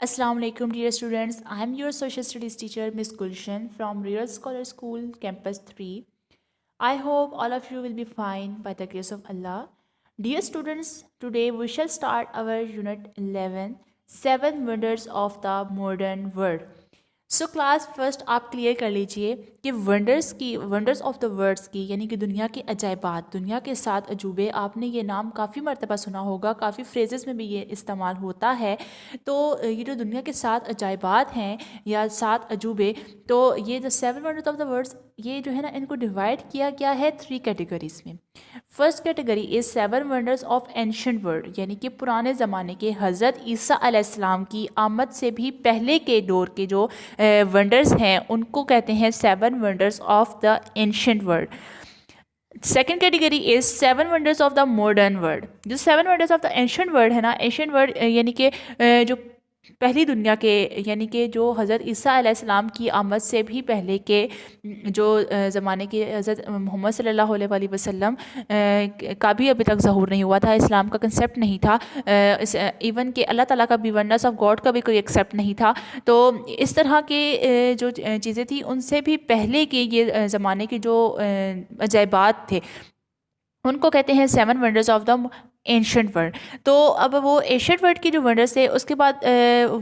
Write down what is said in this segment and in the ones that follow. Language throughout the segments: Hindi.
Assalamu alaikum dear students. I am your social studies teacher Miss Gulshan from Real Scholar School Campus 3. I hope all of you will be fine by the grace of Allah. Dear students, today we shall start our unit 11, 7 wonders of the modern world. So class first आप क्लियर कर लीजिए कि वंडर्स ऑफ द वर्ड्स की यानी कि दुनिया के अजायबात, दुनिया के 7 अजूबे। आपने ये नाम काफ़ी मरतबा सुना होगा, काफ़ी फ्रेजेस में भी ये इस्तेमाल होता है। तो ये जो दुनिया के 7 अजायबात हैं या 7 अजूबे, तो ये जो 7 वंडर्स ऑफ द वर्ड्स, ये जो है ना, इनको डिवाइड किया गया है 3 कैटेगरीज में। First category is 7 wonders of ancient world, यानी कि पुराने ज़माने के हज़रत ईसा अलैहिस्सलाम की आमद से भी पहले के दौर के जो वंडर्स हैं उनको कहते हैं 7 wonders of the ancient world. Second category is 7 wonders of the modern world. जो 7 wonders of the ancient world है ना, एंशंट वर्ल्ड यानी कि जो पहली दुनिया के, यानी कि जो हज़रत ईसा अलैहिस्सलाम की आमद से भी पहले के जो ज़माने के हज़रत मोहम्मद सल्लल्लाहु अलैहि वसल्लम का भी अभी तक ज़हूर नहीं हुआ था, इस्लाम का कंसेप्ट नहीं था, इवन कि अल्लाह ताला का भी, वननेस ऑफ गॉड का भी कोई एक्सेप्ट नहीं था। तो इस तरह के जो चीज़ें थी उनसे भी पहले के ये ज़माने के जो अजायबात थे उनको कहते हैं 7 wonders of the ancient world. तो अब वो एंशंट वर्ल्ड की जो वंडर्स थे उसके बाद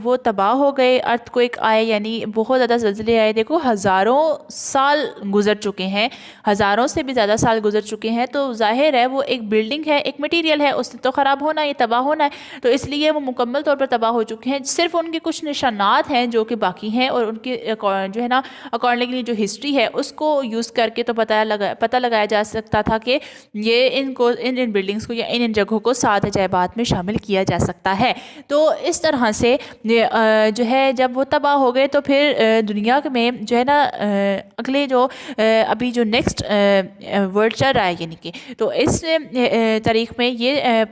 वो तबाह हो गए, अर्थक्वेक आए, यानी बहुत ज़्यादा ज़लज़ले आए। देखो हज़ारों साल गुजर चुके हैं, हज़ारों से भी ज़्यादा साल गुजर चुके हैं। तो जाहिर है वो एक बिल्डिंग है, एक मटीरियल है, उसने तो ख़राब होना है, ये तबाह होना है। तो इसलिए वो मुकम्मल तौर पर तबाह हो चुके हैं। सिर्फ उनके कुछ निशानात हैं जो कि बाकी हैं, और उनके जो है ना अकॉर्डिंगली जो हिस्ट्री है उसको यूज़ करके तो पता लगाया जा सकता था कि ये इनको इन बिल्डिंग्स को या इन जगहों को 7 अजायबात में शामिल किया जा सकता है। तो इस तरह से जो है जब वो तबाह हो गए तो फिर दुनिया में जो है ना अगले जो अभी जो नेक्स्ट वर्ड चल रहा है, यानी कि तो इस तारीख में ये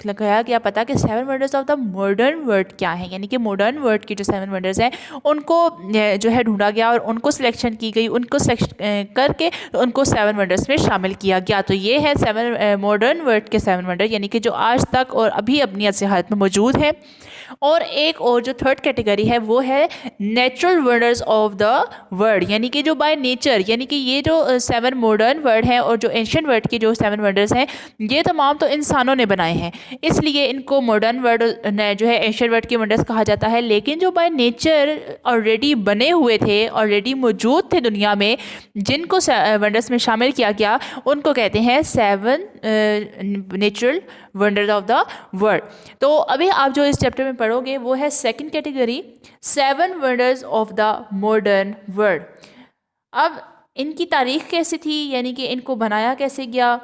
लगाया गया पता कि 7 wonders of the modern world क्या है, यानी कि मॉडर्न वर्ल्ड की जो 7 वंडर्स हैं उनको जो है ढूंढा गया और उनको सिलेक्शन की गई, उनको सिलेक्शन करके तो उनको 7 वंडर्स में शामिल किया गया। तो ये है 7 मॉडर्न वर्ल्ड के 7 वंडर, यानी कि जो आज तक और अभी अपनी असली हालत में मौजूद है। और एक और जो थर्ड कैटेगरी है वो है natural wonders of the world, यानी कि जो बाय नेचर, यानी कि ये जो 7 मॉडर्न वर्ड हैं और जो एंशियंट वर्ड की जो 7 वंडर्स हैं ये तमाम तो इंसानों ने बनाए हैं, इसलिए इनको मॉडर्न वर्ड जो है एंशियंट वर्ड के वंडर्स कहा जाता है। लेकिन जो बाय नेचर ऑलरेडी बने हुए थे, ऑलरेडी मौजूद थे दुनिया में, जिनको वंडर्स में शामिल किया गया, उनको कहते हैं 7 natural wonders of the world. तो अभी आप जो इस चैप्टर में पढ़ोगे वो है second category 7 wonders of the modern world. अब इनकी तारीख कैसी थी, यानी कि इनको बनाया कैसे गया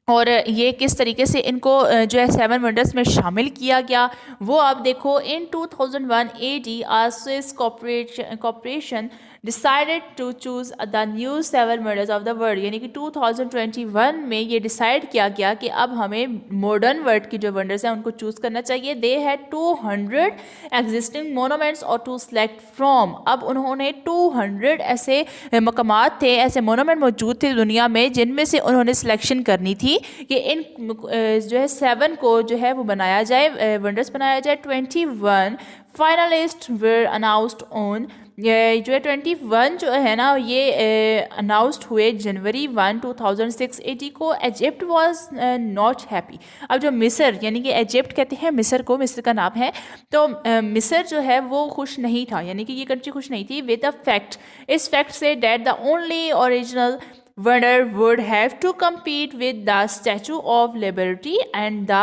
और ये किस तरीके से इनको जो है 7 वंडर्स में शामिल किया गया, वो आप देखो। In 2001 AD a Swiss corporation decided to choose the new 7 wonders of the world, यानी कि 2021 में ये डिसाइड किया गया कि अब हमें मॉडर्न वर्ल्ड की जो वंडर्स हैं उनको चूज़ करना चाहिए। दे हैड 200 एग्जिस्टिंग मोनूमेंट्स और टू सेलेक्ट फ्रॉम। अब उन्होंने 200 ऐसे मकामात थे, ऐसे मोनूमेंट मौजूद थे दुनिया में, जिनमें से उन्होंने सिलेक्शन करनी थी कि इन जो है 7 को जो है वो बनाया जाए, वंडर्स बनाया जाए। 21 फाइनलिस्ट वेर अनाउंस्ड ऑन, ये जो है 21 जो है ना ये अनाउंस्ड हुए जनवरी 1, 2006 AD को। Egypt was not happy. अब जो मिस्र, यानी कि इजिप्ट कहते हैं मिस्र को, मिस्र का नाम है, तो मिस्र जो है वो खुश नहीं था, यानी कि ये कंट्री खुश नहीं थी विद द फैक्ट, इस fact say that the only original winner would have to compete with the Statue of Liberty and the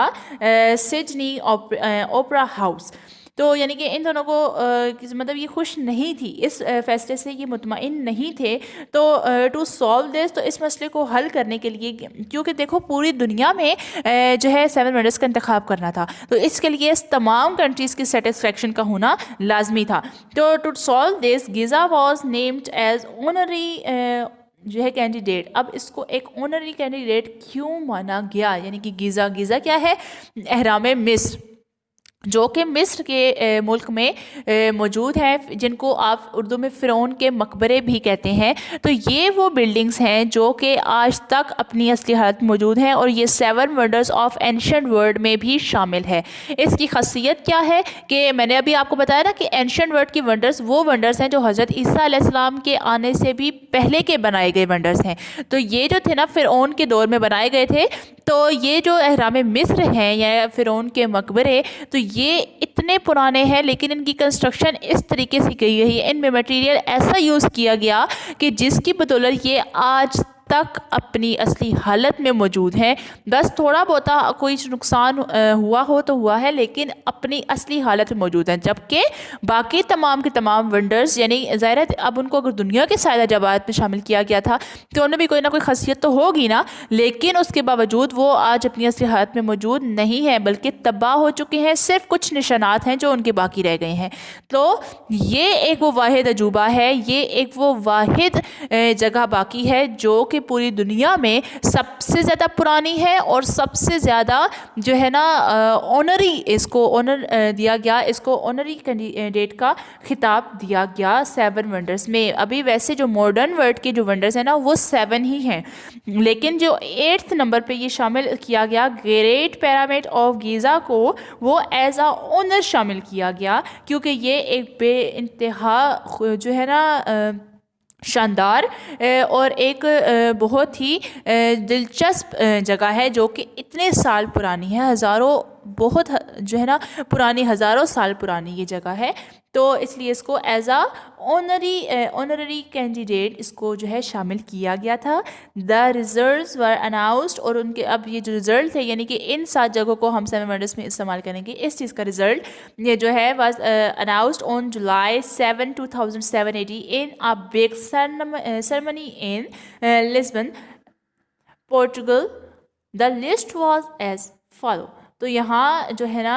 Sydney Opera House। तो यानी कि इन दोनों को मतलब ये खुश नहीं थी, इस फैसले से ये मुतमईन नहीं थे। तो टू सॉल्व दिस, तो इस मसले को हल करने के लिए, क्योंकि देखो पूरी दुनिया में जो है 7 वंडर्स का इंतखाब करना था, तो इसके लिए टमाम कंट्रीज़ की सेटिस्फेक्शन का होना लाजमी था। तो to solve this Giza was named as honorary जो है कैंडिडेट। अब इसको एक ऑनरी कैंडिडेट क्यों माना गया, यानी कि गीज़ा, गीज़ा क्या है, अहराम मिस्र। जो कि मिस्र के मुल्क में मौजूद है, जिनको आप उर्दू में फ़िरौन के मकबरे भी कहते हैं। तो ये वो बिल्डिंग्स हैं जो कि आज तक अपनी असली हालत मौजूद हैं और ये 7 वंडर्स ऑफ एंशिएंट वर्ल्ड में भी शामिल है। इसकी खासियत क्या है कि मैंने अभी आपको बताया ना कि एंशिएंट वर्ल्ड की वंडर्स वो वंडर्स हैं जो हज़रत ईसा अलैहिस्सलाम के आने से भी पहले के बनाए गए वंडर्स हैं। तो ये जो थे ना फ़िरौन के दौर में बनाए गए थे। तो ये जो अहराम मिस्र हैं या फ़िरौन के मकबरे, तो ये इतने पुराने हैं लेकिन इनकी कंस्ट्रक्शन इस तरीके से की गई है, इनमें मटेरियल ऐसा यूज़ किया गया कि जिसकी बदौलत ये आज तक अपनी असली हालत में मौजूद हैं। बस थोड़ा बहुत कोई नुकसान हुआ हो तो हुआ है, लेकिन अपनी असली हालत में मौजूद हैं। जबकि बाकी तमाम के तमाम वंडर्स, यानी ज़ाहिर है अब उनको अगर दुनिया के सायदा जवात में शामिल किया गया था तो उनमें भी कोई ना कोई खासियत तो होगी ना, लेकिन उसके बावजूद वो आज अपनी असली हालत में मौजूद नहीं है बल्कि तबाह हो चुके हैं। सिर्फ कुछ निशानात हैं जो उनके बाकी रह गए हैं। तो ये एक वो वाहिद अजूबा है, ये एक वो वाहिद जगह बाकी है जो कि पूरी दुनिया में सबसे ज़्यादा पुरानी है और सबसे ज़्यादा जो है ना ऑनरी, इसको ऑनर दिया गया, इसको ऑनरी कैंडिडेट का खिताब दिया गया 7 वंडर्स में। अभी वैसे जो मॉडर्न वर्ल्ड के जो वंडर्स हैं ना वो 7 ही हैं, लेकिन जो 8th नंबर पे ये शामिल किया गया ग्रेट पिरामिड ऑफ गीज़ा को, वो एज आ ऑनर शामिल किया गया क्योंकि ये एक बेइंतहा जो है ना शानदार और एक बहुत ही दिलचस्प जगह है जो कि इतने साल पुरानी है, हज़ारों, बहुत जो है ना पुरानी, हज़ारों साल पुरानी ये जगह है। तो इसलिए इसको एज आ ऑनररी कैंडिडेट इसको जो है शामिल किया गया था। द रिजल्ट्स वर अनाउंस्ड, और उनके अब ये जो रिज़ल्ट थे यानी कि इन 7 जगहों को हम 7 वंडर्स में इस्तेमाल करेंगे। इस चीज़ का रिज़ल्ट ये जो है was announced on July 7, 2007 in a big ceremony in Lisbon, Portugal. The list was as follow. तो यहाँ जो है ना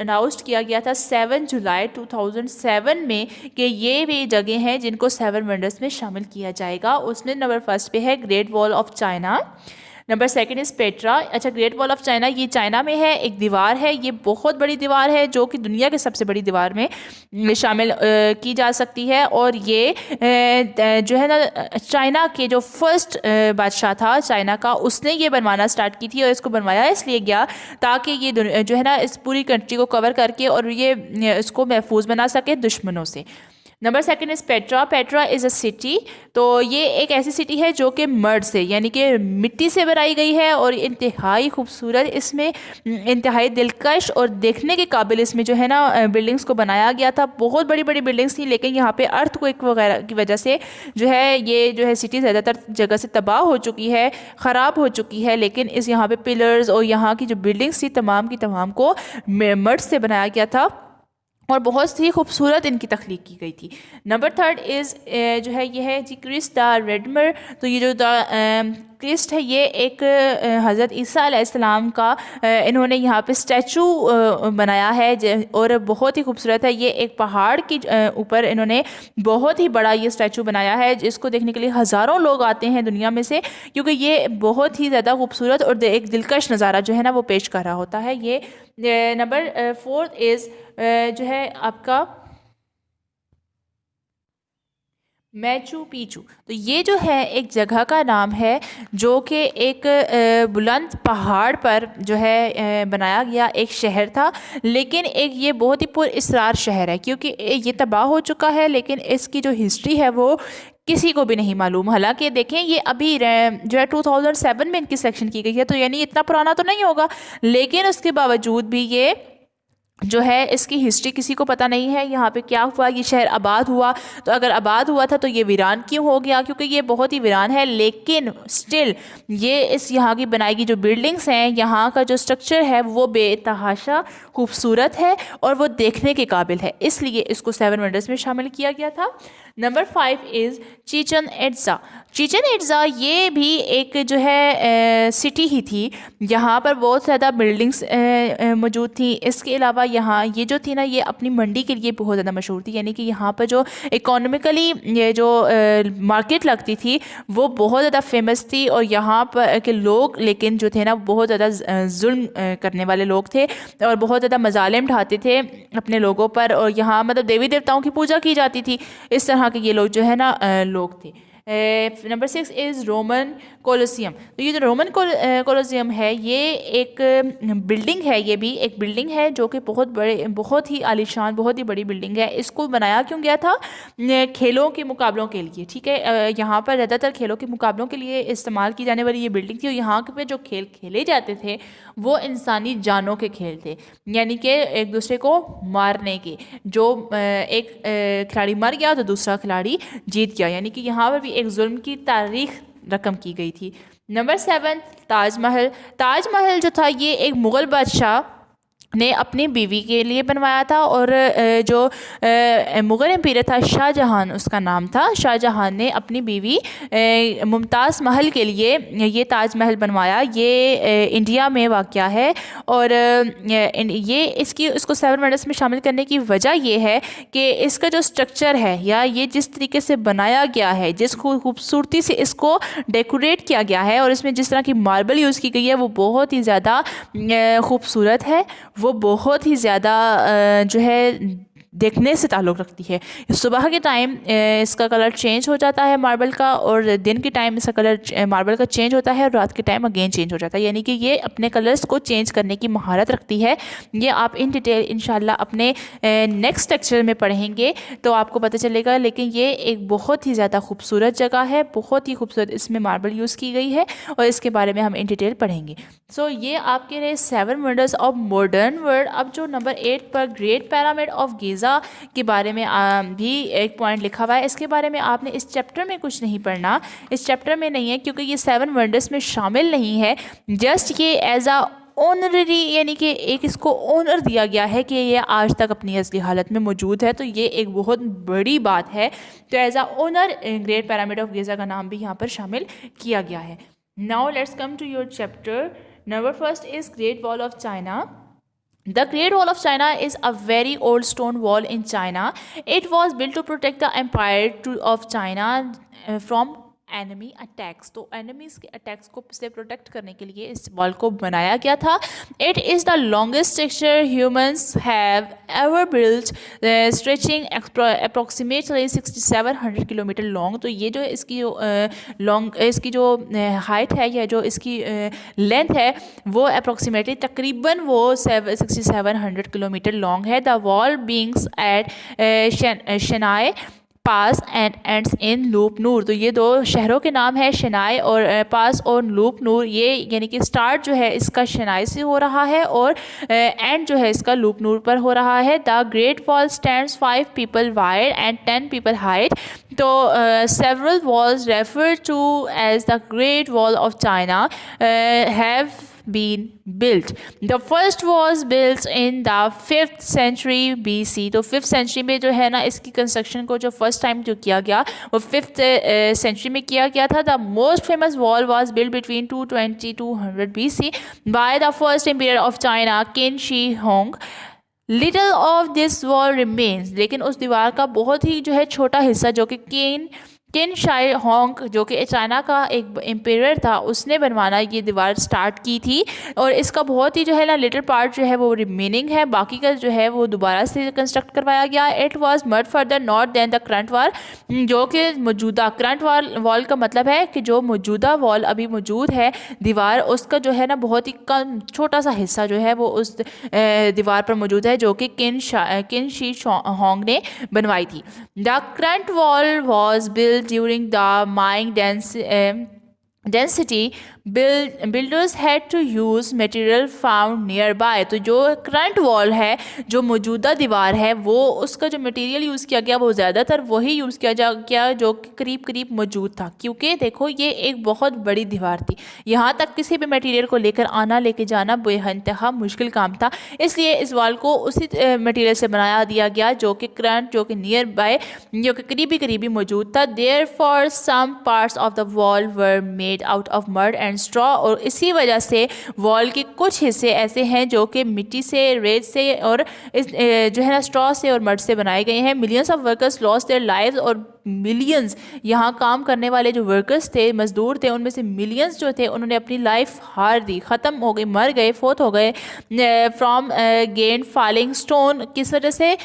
अनाउंस्ड किया गया था 7 जुलाई 2007 में कि ये भी जगह हैं जिनको 7 वंडर्स में शामिल किया जाएगा। उसमें नंबर 1 पे है great wall of China, number 2 is Petra. अच्छा, ग्रेट वॉल ऑफ चाइना ये चाइना में है, एक दीवार है, ये बहुत बड़ी दीवार है जो कि दुनिया की सबसे बड़ी दीवार में शामिल की जा सकती है। और ये जो है ना चाइना के जो फर्स्ट बादशाह था चाइना का, उसने ये बनवाना स्टार्ट की थी और इसको बनवाया इसलिए गया ताकि ये जो है ना इस पूरी कंट्री को कवर करके और ये इसको महफूज बना सके दुश्मनों से। Number 2 is Petra. Petra is a city. तो ये एक ऐसी सिटी है जो कि मर्ड से यानी कि मिट्टी से बनाई गई है और इंतहाई खूबसूरत, इसमें इंतहाई दिलकश और देखने के काबिल इसमें जो है ना बिल्डिंग्स को बनाया गया था। बहुत बड़ी बड़ी बिल्डिंग्स थी, लेकिन यहाँ पे अर्थक्वेक वगैरह की वजह से जो है ये जो है सिटी ज़्यादातर जगह से तबाह हो चुकी है, ख़राब हो चुकी है। लेकिन इस यहाँ पे पिलर्स और यहाँ की जो बिल्डिंग्स थी तमाम की तमाम को मर्ड से बनाया गया था और बहुत ही खूबसूरत इनकी तख्लीक की गई थी। नंबर 3 इज़ जो है ये है जी क्रिस्ट द रेडमर। तो ये जो क्रिस्ट है ये एक हज़रत ईसा अलैहिस्सलाम का इन्होंने यहाँ पे स्टैचू बनाया है और बहुत ही खूबसूरत है। ये एक पहाड़ की ऊपर इन्होंने बहुत ही बड़ा ये स्टैचू बनाया है जिसको देखने के लिए हज़ारों लोग आते हैं दुनिया में से, क्योंकि ये बहुत ही ज़्यादा खूबसूरत और एक दिलकश नज़ारा जो है ना वो पेश कर रहा होता है ये। नंबर 4 इज़ जो है आपका मैचू पीचू। तो ये जो है एक जगह का नाम है जो कि एक बुलंद पहाड़ पर जो है बनाया गया एक शहर था, लेकिन एक ये बहुत ही पुरअसरार शहर है क्योंकि ये तबाह हो चुका है, लेकिन इसकी जो हिस्ट्री है वो किसी को भी नहीं मालूम। हालांकि देखें ये अभी जो है 2007 में इनकी सिलेक्शन की गई है, तो यानी इतना पुराना तो नहीं होगा, लेकिन उसके बावजूद भी ये जो है इसकी हिस्ट्री किसी को पता नहीं है। यहाँ पे क्या हुआ, ये शहर आबाद हुआ, तो अगर आबाद हुआ था तो ये वीरान क्यों हो गया, क्योंकि ये बहुत ही वीरान है। लेकिन स्टिल ये इस यहाँ की बनाई गई जो बिल्डिंग्स हैं, यहाँ का जो स्ट्रक्चर है वो बेतहाशा खूबसूरत है और वो देखने के काबिल है, इसलिए इसको 7 वंडर्स में शामिल किया गया था। Number 5 is Chichen Itza. Chichen Itza ये भी एक जो है सिटी ही थी, यहाँ पर बहुत ज़्यादा बिल्डिंग्स मौजूद थी। इसके अलावा यहाँ ये जो थी ना, ये अपनी मंडी के लिए बहुत ज़्यादा मशहूर थी, यानी कि यहाँ पर जो इकोनॉमिकली ये जो मार्केट लगती थी वो बहुत ज़्यादा फेमस थी। और यहाँ पर के लोग लेकिन जो थे ना बहुत ज़्यादा जुल्म करने वाले लोग थे और बहुत ज़्यादा मजालिम ढाते थे अपने लोगों पर। और यहाँ मतलब देवी देवताओं की पूजा की जाती थी। इस तरह के ये लोग जो है ना लोग थे। Number 6 is Roman Colosseum. तो ये जो रोमन कोलोसियम है ये एक बिल्डिंग है, ये भी एक बिल्डिंग है जो कि बहुत ही आलीशान, बहुत ही बड़ी बिल्डिंग है। इसको बनाया क्यों गया था? खेलों के मुकाबलों के लिए, ठीक है। यहाँ पर ज़्यादातर खेलों के मुकाबलों के लिए इस्तेमाल की जाने वाली ये बिल्डिंग थी। और यहाँ पे जो खेल खेले जाते थे वो इंसानी जानों के खेल थे, यानी कि एक दूसरे को मारने के। जो एक खिलाड़ी मर गया तो दूसरा खिलाड़ी जीत गया, यानी कि यहाँ पर भी एक जुल्म की तारीख रकम की गई थी। नंबर 7 ताजमहल। ताजमहल जो था ये एक मुग़ल बादशाह ने अपनी बीवी के लिए बनवाया था। और जो मुग़ल एम्पीयर था शाहजहां, उसका नाम था, शाहजहां ने अपनी बीवी मुमताज़ महल के लिए ये ताजमहल बनवाया। ये इंडिया में वाक़या है। और ये इसको 7 वंडर्स में शामिल करने की वजह ये है कि इसका जो स्ट्रक्चर है या ये जिस तरीके से बनाया गया है, जिस खूबसूरती से इसको डेकोरेट किया गया है और इसमें जिस तरह की मार्बल यूज़ की गई है वो बहुत ही ज़्यादा खूबसूरत है। वो बहुत ही ज़्यादा जो है देखने से ताल्लुक़ रखती है। सुबह के टाइम इसका कलर चेंज हो जाता है मार्बल का, और दिन के टाइम इसका कलर मार्बल का चेंज होता है, और रात के टाइम अगेन चेंज हो जाता है। यानी कि ये अपने कलर्स को चेंज करने की महारत रखती है। ये आप इन डिटेल इंशाल्लाह अपने नेक्स्ट लेक्चर में पढ़ेंगे तो आपको पता चलेगा। लेकिन ये एक बहुत ही ज़्यादा खूबसूरत जगह है, बहुत ही खूबसूरत इसमें मार्बल यूज़ की गई है, और इसके बारे में हम इन डिटेल पढ़ेंगे। सो ये आपके रहे 7 वंडर्स ऑफ मॉडर्न वर्ल्ड। अब जो नंबर 8 पर ग्रेट पिरामिड ऑफ गिज़ा के बारे में भी एक पॉइंट लिखा हुआ है। इसके बारे में आपने इस चैप्टर में कुछ नहीं पढ़ना, इस चैप्टर में नहीं है, क्योंकि ये 7 वंडर्स में शामिल नहीं है। जस्ट ये एज आ ऑनररी, यानी कि एक इसको ऑनर दिया गया है कि ये आज तक अपनी असली हालत में मौजूद है, तो ये एक बहुत बड़ी बात है। तो as a honour Great Pyramid of Giza का नाम भी यहाँ पर शामिल किया गया है। Now let's come to your chapter. Number 1 is Great Wall of China. The Great Wall of China is a very old stone wall in China. It was built to protect the empire of China from enemy attacks. तो एनिमीज़ के अटैक्स को से प्रोटेक्ट करने के लिए इस वॉल को बनाया गया था। It is the longest structure humans have ever built, stretching approximately 6700 kilometre long. तो ये जो इसकी जो हाइट है या जो इसकी लेंथ है वो अप्रॉक्सीमेटली तकरीबन वो 6700 किलोमीटर लॉन्ग है। The wall begins at Shanhai pass and ends in Lop Nur. तो ये दो शहरों के नाम है, शेनाई और पास और लूप नूर। ये यानी कि स्टार्ट जो है इसका शेनाई से हो रहा है और एंड जो है इसका लूप नूर पर हो रहा है। The great wall stands 5 people wide and 10 people height. तो several walls refer to as the great wall of China have been built. The first was built in the 5th century BC. तो 5th century में जो है ना इसकी कंस्ट्रक्शन को जो फर्स्ट टाइम जो किया गया वो 5th century में किया गया था। The most famous wall was built between 220 to 100 BC by the first emperor of China, Qin Shi Huang. Little of this wall remains. लेकिन उस दीवार का बहुत ही जो है छोटा हिस्सा जो कि किन शाही होंग जो कि चाइना का एक एम्पायर था उसने बनवाना ये दीवार स्टार्ट की थी। और इसका बहुत ही जो है ना लिटिल पार्ट जो है वो रिमेनिंग है, बाकी का जो है वो दोबारा से कंस्ट्रक्ट करवाया गया। It was much further north than the current wall, जो कि मौजूदा करंट वॉल का मतलब है कि जो मौजूदा वॉल अभी मौजूद है दीवार, उसका जो है ना बहुत ही कम छोटा सा हिस्सा जो है वो उस दीवार पर मौजूद है जो कि किन शी होंग ने बनवाई थी। The current wall was build during the Ming density builders had to use material found nearby. तो जो करंट वॉल है, जो मौजूदा दीवार है, वो उसका जो मटेरियल यूज़ किया गया वो ज़्यादातर वही यूज़ किया जा गया जो कि करीब करीब मौजूद था, क्योंकि देखो ये एक बहुत बड़ी दीवार थी, यहाँ तक किसी भी मटेरियल को लेकर आना लेके जाना बेइंतहा मुश्किल काम था। इसलिए इस वॉल को उसी मटेरियल से बनाया दिया गया जो कि करंट, जो कि नियर बाय, जो कि करीबी करीबी मौजूद था। Therefore some parts of the wall were made out of mud and straw. और इसी वजह से वॉल के कुछ हिस्से ऐसे हैं जो कि मिट्टी से, रेत से और इस जो है ना स्ट्रॉ से और मड से बनाए गए हैं। Millions of workers lost their lives. और मिलियंस यहाँ काम करने वाले जो वर्कर्स थे, मजदूर थे, उनमें से मिलियंस जो थे उन्होंने अपनी लाइफ हार दी, ख़त्म हो गई, मर गए, फोत हो गए। फ्रॉम गेन फॉलिंग स्टोन, किस वजह से?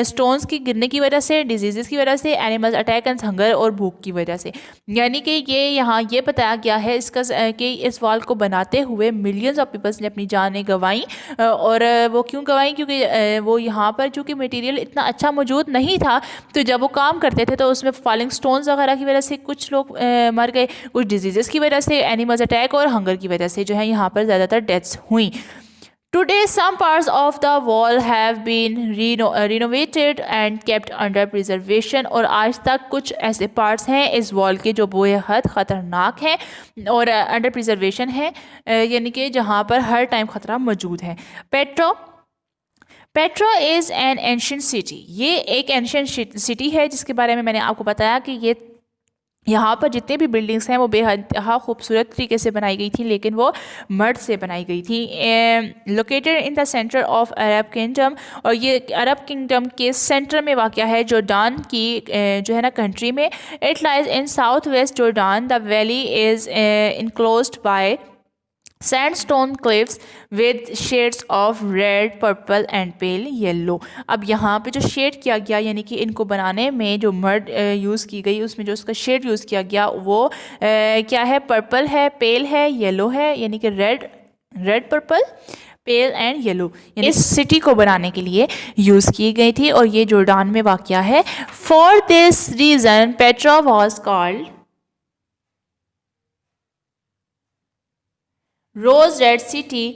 स्टोन्स की गिरने की वजह से, डिजीज़ की वजह से, एनिमल्स अटैक एंड हंगर और भूख की वजह से। यानी कि ये यहाँ ये बताया गया है इसका कि इस वॉल को बनाते हुए मिलियंस ऑफ पीपल्स ने अपनी जानें गंवाई। और वो क्यों गंवाई? क्योंकि वो यहाँ पर चूँकि मटेरियल इतना अच्छा मौजूद नहीं था, तो जब वो काम करते थे तो उसमें फॉलिंग स्टोन्स वगैरह की वजह से कुछ लोग मर गए, कुछ डिजीज़ की वजह से, एनिमल्स अटैक और हंगर की वजह से जो है यहाँ पर ज़्यादातर डेथ्स हुई। Today, some parts of the wall have been renovated and kept under preservation। और आज तक कुछ ऐसे पार्ट्स हैं इस वॉल के जो बेहद ख़तरनाक हैं और अंडर प्रिजर्वेशन है, यानी कि जहाँ पर हर टाइम ख़तरा मौजूद है। Petra is an ancient city. ये एक एंशियंट सिटी है जिसके बारे में मैंने आपको बताया कि ये यहाँ पर जितने भी बिल्डिंग्स हैं वो बेहद खूबसूरत तरीके से बनाई गई थी, लेकिन वो मड से बनाई गई थी। Located in the centre of Arab kingdom. और ये अरब किंगडम के सेंटर में वाक़या है जॉर्डान की जो है ना कंट्री में। It lies in south west Jordan. The valley is enclosed bye sandstone cliffs with shades of red, purple and pale yellow. अब यहाँ पे जो शेड किया गया, यानी कि इनको बनाने में जो मड यूज़ की गई, उसमें जो उसका शेड यूज़ किया गया वो क्या है? पर्पल है, पेल है, येलो है, यानी कि red purple pale and yellow इस सिटी को बनाने के लिए यूज़ की गई थी। और ये जॉर्डान में वाक़या है। For this reason Petra was called rose red city,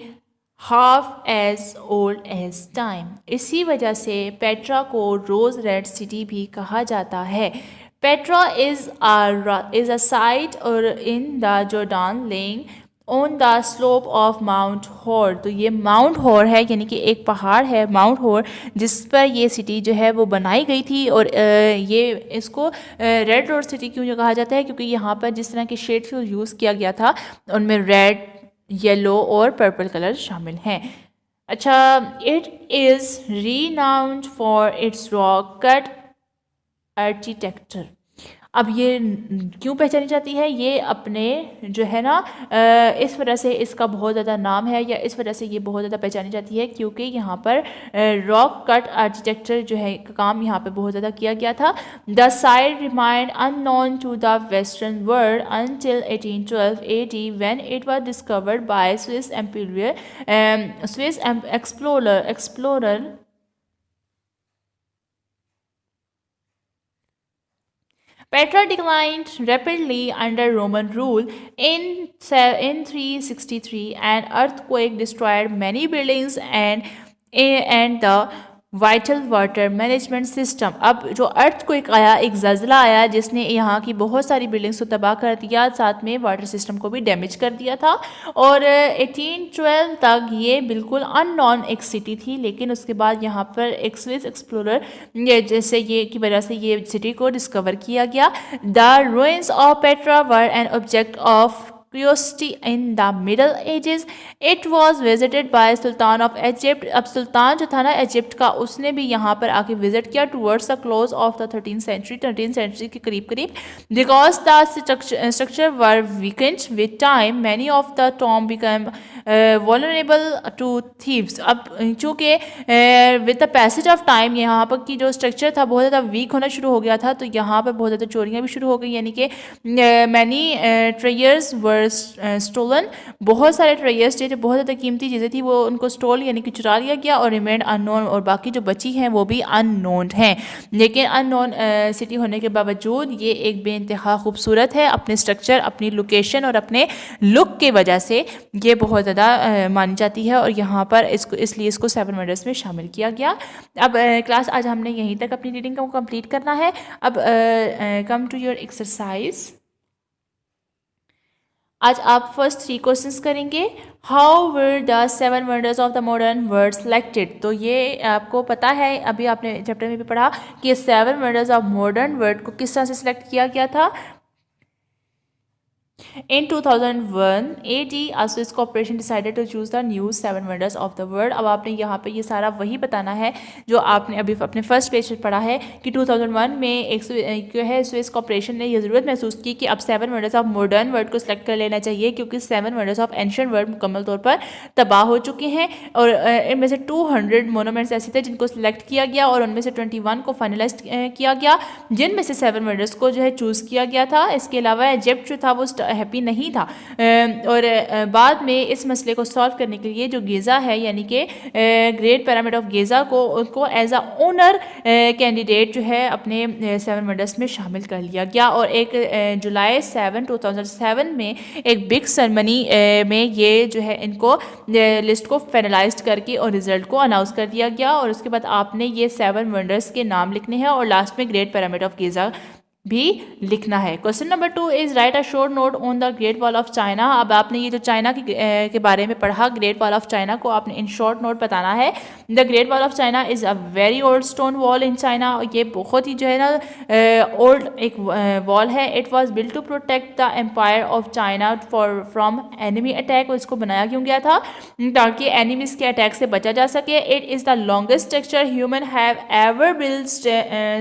half as old as time. इसी वजह से पेट्रा को रोज रेड सिटी भी कहा जाता है। पेट्रा इज़ अ साइट और in the Jordan lying on the slope of Mount Hor. तो ये माउंट हॉर है, यानी कि एक पहाड़ है माउंट हॉर, जिस पर ये सिटी जो है वो बनाई गई थी। और ये इसको रेड रोड सिटी क्यों कहा जाता है? क्योंकि यहाँ पर जिस तरह के शेड्स को यूज़ किया गया था उनमें रेड, येलो और पर्पल कलर शामिल हैं। अच्छा, it is renowned for its rock cut architecture. अब ये क्यों पहचानी जाती है? ये अपने जो है ना इस वजह से इसका बहुत ज़्यादा नाम है, या इस वजह से ये बहुत ज़्यादा पहचानी जाती है क्योंकि यहाँ पर रॉक कट आर्किटेक्चर जो है काम यहाँ पे बहुत ज़्यादा किया गया था। The site remained unknown to the western world until 1812 AD when it was discovered by Swiss explorer Petra declined rapidly under Roman rule. In 363, an earthquake destroyed many buildings and the vital water management system. अब जो अर्थक्वेक आया, एक ज़लज़ला आया जिसने यहाँ की बहुत सारी बिल्डिंग्स को तबाह कर दिया, साथ में वाटर सिस्टम को भी डैमेज कर दिया था। और 1812 तक ये बिल्कुल अननोन एक सिटी थी, लेकिन उसके बाद यहाँ पर एक स्विस एक्सप्लोरर जैसे ये की वजह से ये सिटी को डिस्कवर किया गया। The ruins of Petra were an object of curiosity in the Middle Ages. It was visited by Sultan of Egypt. अब सुल्तान जो था ना इजिप्ट का, उसने भी यहाँ पर आके विजिट किया towards the close of the 13th century, 13th century के करीब करीब। Because the structure were weakened with time, many of the tomb became vulnerable to thieves। अब चूँकि with the passage of time यहाँ पर की जो स्ट्रक्चर था बहुत ज़्यादा वीक होना शुरू हो गया था, तो यहाँ पर बहुत ज़्यादा चोरियाँ भी शुरू हो गई, यानी कि many treasures were were stolen, बहुत सारे ट्रेजर्स थे जो बहुत ज़्यादा कीमती चीज़ें थी वो उनको स्टोल यानी कि चुरा लिया गया, और रिमेंड अननोन, और बाकी जो बची हैं वो भी अननोन हैं। लेकिन अननोन सिटी होने के बावजूद ये एक बेइंतहा खूबसूरत है अपने स्ट्रक्चर, अपनी लोकेशन और अपने लुक की वजह से ये बहुत ज़्यादा मानी जाती है, और यहाँ पर इसको इसलिए इसको 7 वंडर्स में शामिल किया गया। अब क्लास आज हमने यहीं तक अपनी रीडिंग को कंप्लीट करना है। अब कम टू योर एक्सरसाइज। आज आप फर्स्ट 3 क्वेश्चंस करेंगे। How were the 7 wonders of the modern world selected. तो ये आपको पता है, अभी आपने चैप्टर में भी पढ़ा कि 7 वंडर्स ऑफ मॉडर्न वर्ल्ड को किस तरह से सिलेक्ट किया गया था। In 2001 AD, Swiss corporation decided to choose the new 7 wonders of the world। अब आपने यहाँ पे ये सारा वही बताना है जो आपने अभी अपने फर्स्ट पेज पर पढ़ा है कि 2001 में एक जो है स्विस कॉर्पोरेशन ने ये ज़रूरत महसूस की कि अब 7 वंडर्स ऑफ मॉडर्न वर्ल्ड को सिलेक्ट कर लेना चाहिए, क्योंकि 7 वंडर्स ऑफ एंशिएंट वर्ल्ड मुकम्मल तौर पर तबाह हो चुके हैं, और इनमें से 200 मोनूमेंट्स ऐसे थे जिनको सिलेक्ट किया गया, और उनमें से 21 को फाइनलाइज किया गया, जिनमें से 7 वंडर्स को जो है चूज़ किया गया था। इसके अलावा इजिप्ट जो था वो हैप्पी नहीं था, और बाद में इस मसले को सॉल्व करने के लिए जो गीज़ा है यानी कि ग्रेट पिरामिड ऑफ गीज़ा को उनको एज अ ओनर कैंडिडेट जो है अपने 7 वंडर्स में शामिल कर लिया गया, और एक जुलाई 7, 2007 में एक बिग सेरेमनी में ये जो है इनको लिस्ट को फाइनलाइज करके और रिजल्ट को अनाउंस कर दिया गया, और उसके बाद आपने ये 7 वंडर्स के नाम लिखने हैं और लास्ट में ग्रेट पिरामिड ऑफ गीज़ा भी लिखना है। Question number 2 is right a short note on the great wall of China. अब आपने ये जो चाइना के बारे में पढ़ा, ग्रेट वॉल ऑफ चाइना को आपने इन शॉर्ट नोट बताना है। The great wall of China is a very old stone wall in China. ये बहुत ही जो है ना ओल्ड एक वॉल है। It was built to protect the empire of China from enemy attack. इसको बनाया क्यों गया था? ताकि एनिमीज के अटैक से बचा जा सके। It is the longest structure human have ever build,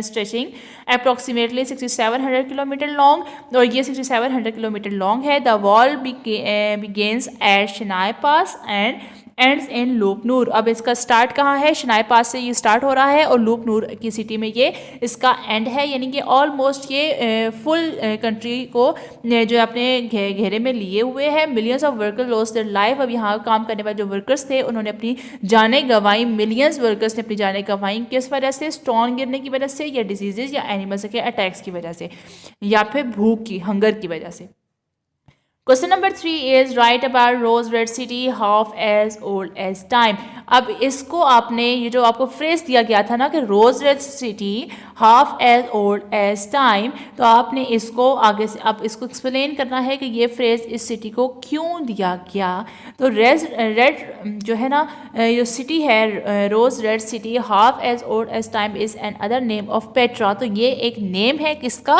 stretching approximately 6700 kilometre long, और ये 6700 किलोमीटर लॉन्ग है। The wall begins at Shanhai pass and ends in Lop Nur. अब इसका स्टार्ट कहाँ है? शिनाई पास से ये स्टार्ट हो रहा है और लूपनूर की सिटी में ये इसका एंड है, यानी कि ऑलमोस्ट ये फुल कंट्री को जो अपने घेरे में लिए हुए है। Millions of worker lost their life. अब यहाँ काम करने वाले जो वर्कर्स थे उन्होंने अपनी जानें गंवाई। मिलियंस वर्कर्स ने अपनी जानें गंवाई किस वजह से? स्टोन गिरने की वजह से, या डिजीजेज या एनिमल्स के अटैक्स की वजह से, या फिर भूख की, हंगर की वजह से। Question number 3 is write about rose red city half as old as time. अब इसको आपने ये जो आपको फ्रेज दिया गया था ना कि rose red city half as old as time, तो आपने इसको आगे से अब इसको एक्सप्लेन करना है कि ये फ्रेज इस सिटी को क्यों दिया गया। तो रेड जो है ना जो सिटी है rose red city half as old as time is an other name of Petra. तो ये एक नेम है किसका?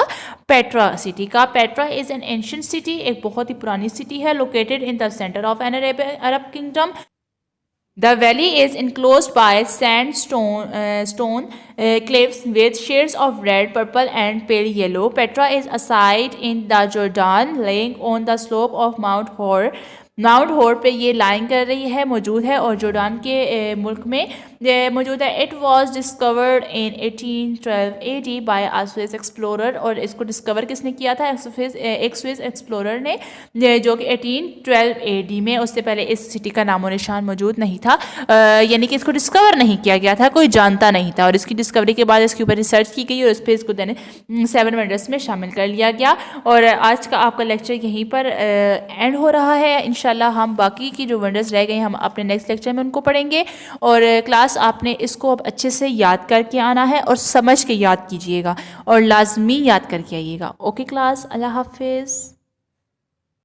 पेट्रा सिटी का। Petra is an ancient city, एक बहुत ही पुरानी सिटी है, located in the centre of an Arab kingdom. The valley is enclosed by stone cliffs with shades of red, purple and pale yellow. Petra is a site in the Jordan, laying on the slope of Mount Hor. Mount होर पे ये लाइन कर रही है, मौजूद है, और जॉर्डान के मुल्क में मौजूद है। It was discovered in 1812 AD by a Swiss explorer. और इसको डिस्कवर किसने किया था? एक स्विस एक्सप्लोरर ने, जो कि 1812 AD में, उससे पहले इस सिटी का नामो निशान मौजूद नहीं था, यानी कि इसको डिस्कवर नहीं किया गया था, कोई जानता नहीं था। और इसकी डिस्कवरी के बाद इसके ऊपर रिसर्च की गई और उस पर इसको देने 7 वंडर्स में शामिल कर लिया गया। और आज का आपका लेक्चर यहीं पर एंड हो रहा है। इंशाल्लाह हम बाकी की जो वंडर्स रह गए हम अपने नेक्स्ट लेक्चर में उनको पढ़ेंगे। और क्लास आपने इसको अब अच्छे से याद करके आना है और समझ के याद कीजिएगा और लाजमी याद करके आइएगा। ओके क्लास, अल्लाह हाफिज़।